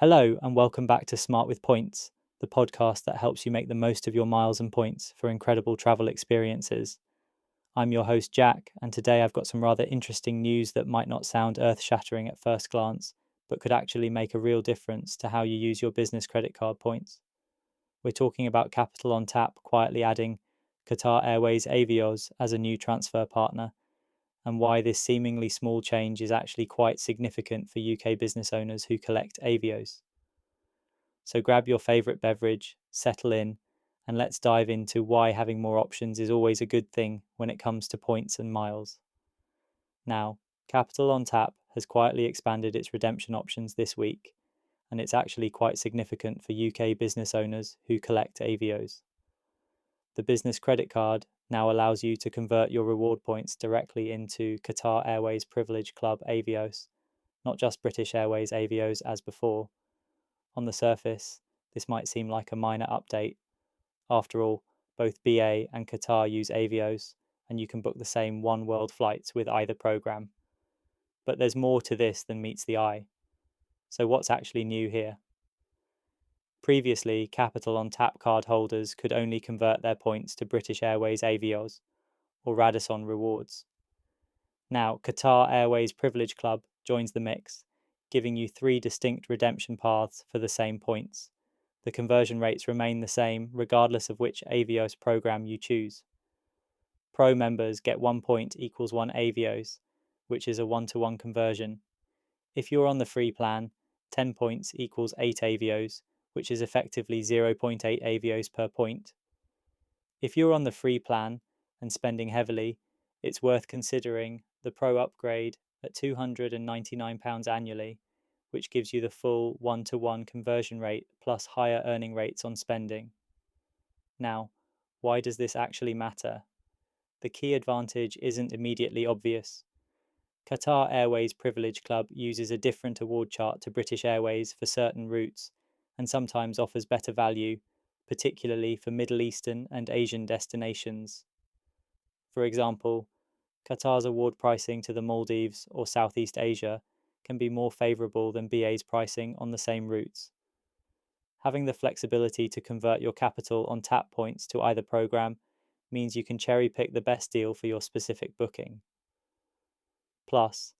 Hello, and welcome back to Smart with Points, the podcast that helps you make the most of your miles and points for incredible travel experiences. I'm your host, Jack, and today I've got some rather interesting news that might not sound earth shattering at first glance, but could actually make a real difference to how you use your business credit card points. We're talking about Capital on Tap quietly adding Qatar Airways Avios as a new transfer partner, and why this seemingly small change is actually quite significant for UK business owners who collect Avios. So grab your favourite beverage, settle in, and let's dive into why having more options is always a good thing when it comes to points and miles. Now, Capital on Tap has quietly expanded its redemption options this week, and it's actually quite significant for UK business owners who collect Avios. The business credit card now allows you to convert your reward points directly into Qatar Airways Privilege Club Avios, not just British Airways Avios as before. On the surface, this might seem like a minor update. After all, both BA and Qatar use Avios, and you can book the same One World flights with either program. But there's more to this than meets the eye. So what's actually new here? Previously, Capital on Tap card holders could only convert their points to British Airways Avios or Radisson Rewards. Now, Qatar Airways Privilege Club joins the mix, giving you 3 distinct redemption paths for the same points. The conversion rates remain the same regardless of which Avios program you choose. Pro members get 1 point equals 1 Avios, which is a 1-to-1 conversion. If you're on the free plan, 10 points equals 8 Avios, which is effectively 0.8 Avios per point. If you're on the free plan and spending heavily, it's worth considering the Pro upgrade at £299 annually, which gives you the full 1-to-1 conversion rate plus higher earning rates on spending. Now, why does this actually matter? The key advantage isn't immediately obvious. Qatar Airways Privilege Club uses a different award chart to British Airways for certain routes and sometimes offers better value, particularly for Middle Eastern and Asian destinations. For example, Qatar's award pricing to the Maldives or Southeast Asia can be more favourable than BA's pricing on the same routes. Having the flexibility to convert your Capital on Tap points to either program means you can cherry pick the best deal for your specific booking. Plus,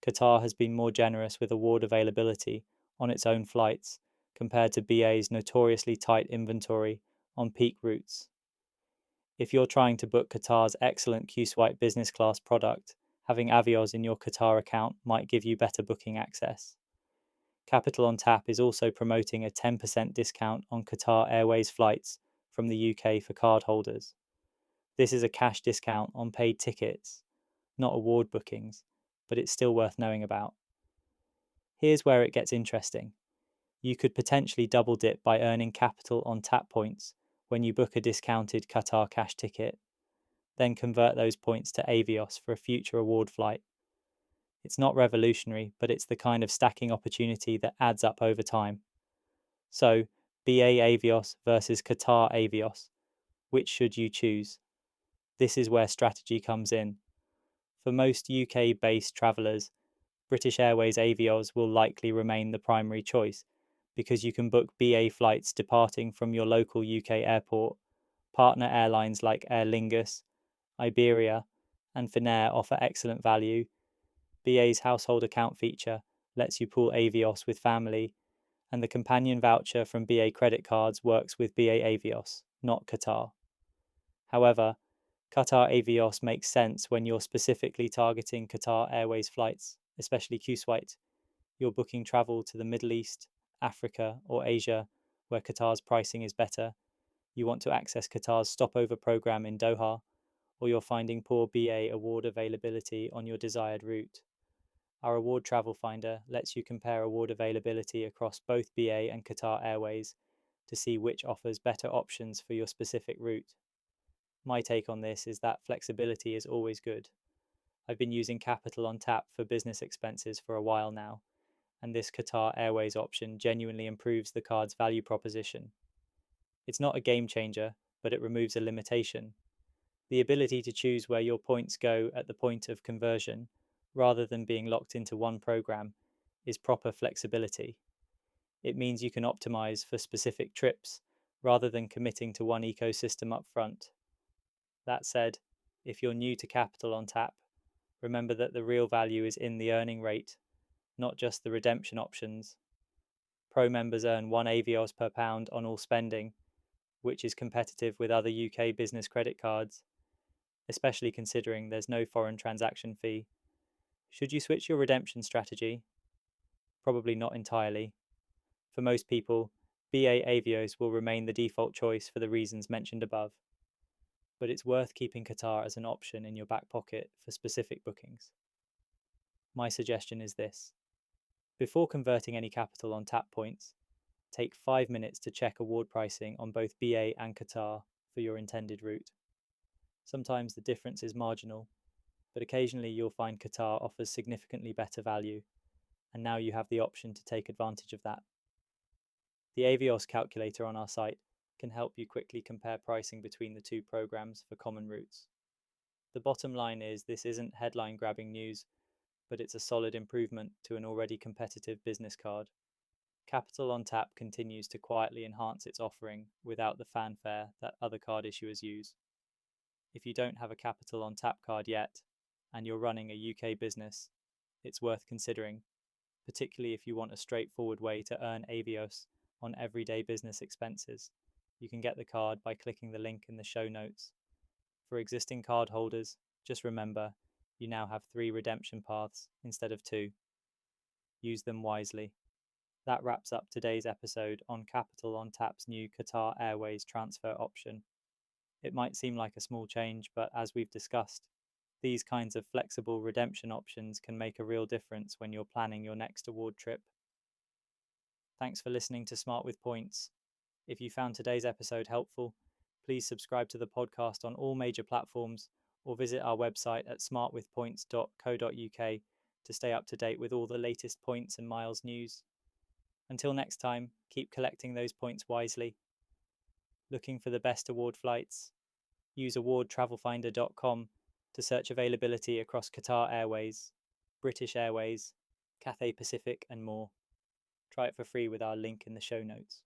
Qatar has been more generous with award availability on its own flights compared to BA's notoriously tight inventory on peak routes. If you're trying to book Qatar's excellent Q-Swipe business class product, having Avios in your Qatar account might give you better booking access. Capital on Tap is also promoting a 10% discount on Qatar Airways flights from the UK for cardholders. This is a cash discount on paid tickets, not award bookings, but it's still worth knowing about. Here's where it gets interesting. You could potentially double dip by earning Capital on Tap points when you book a discounted Qatar cash ticket, then convert those points to Avios for a future award flight. It's not revolutionary, but it's the kind of stacking opportunity that adds up over time. So, BA Avios versus Qatar Avios, which should you choose? This is where strategy comes in. For most UK-based travellers, British Airways Avios will likely remain the primary choice because you can book BA flights departing from your local UK airport. Partner airlines like Aer Lingus, Iberia, and Finnair offer excellent value. BA's household account feature lets you pool Avios with family, and the companion voucher from BA credit cards works with BA Avios, not Qatar. However, Qatar Avios makes sense when you're specifically targeting Qatar Airways flights, especially Q-Swipe. You're booking travel to the Middle East, Africa, or Asia, where Qatar's pricing is better. You want to access Qatar's stopover program in Doha, or you're finding poor BA award availability on your desired route. Our Award Travel Finder lets you compare award availability across both BA and Qatar Airways to see which offers better options for your specific route. My take on this is that flexibility is always good. I've been using Capital on Tap for business expenses for a while now, and this Qatar Airways option genuinely improves the card's value proposition. It's not a game changer, but it removes a limitation. The ability to choose where your points go at the point of conversion, rather than being locked into one program, is proper flexibility. It means you can optimize for specific trips rather than committing to one ecosystem up front. That said, if you're new to Capital on Tap, remember that the real value is in the earning rate, not just the redemption options. Pro members earn 1 Avios per pound on all spending, which is competitive with other UK business credit cards, especially considering there's no foreign transaction fee. Should you switch your redemption strategy? Probably not entirely. For most people, BA Avios will remain the default choice for the reasons mentioned above, but it's worth keeping Qatar as an option in your back pocket for specific bookings. My suggestion is this: before converting any Capital on Tap points, take 5 minutes to check award pricing on both BA and Qatar for your intended route. Sometimes the difference is marginal, but occasionally you'll find Qatar offers significantly better value, and now you have the option to take advantage of that. The Avios calculator on our site can help you quickly compare pricing between the two programs for common routes. The bottom line is this isn't headline grabbing news, but it's a solid improvement to an already competitive business card. Capital on Tap continues to quietly enhance its offering without the fanfare that other card issuers use. If you don't have a Capital on Tap card yet, and you're running a UK business, it's worth considering, particularly if you want a straightforward way to earn Avios on everyday business expenses. You can get the card by clicking the link in the show notes. For existing card holders, just remember, you now have 3 redemption paths instead of 2. Use them wisely. That wraps up today's episode on Capital on Tap's new Qatar Airways transfer option. It might seem like a small change, but as we've discussed, these kinds of flexible redemption options can make a real difference when you're planning your next award trip. Thanks for listening to Smart with Points. If you found today's episode helpful, please subscribe to the podcast on all major platforms or visit our website at smartwithpoints.co.uk to stay up to date with all the latest points and miles news. Until next time, keep collecting those points wisely. Looking for the best award flights? Use awardtravelfinder.com to search availability across Qatar Airways, British Airways, Cathay Pacific, and more. Try it for free with our link in the show notes.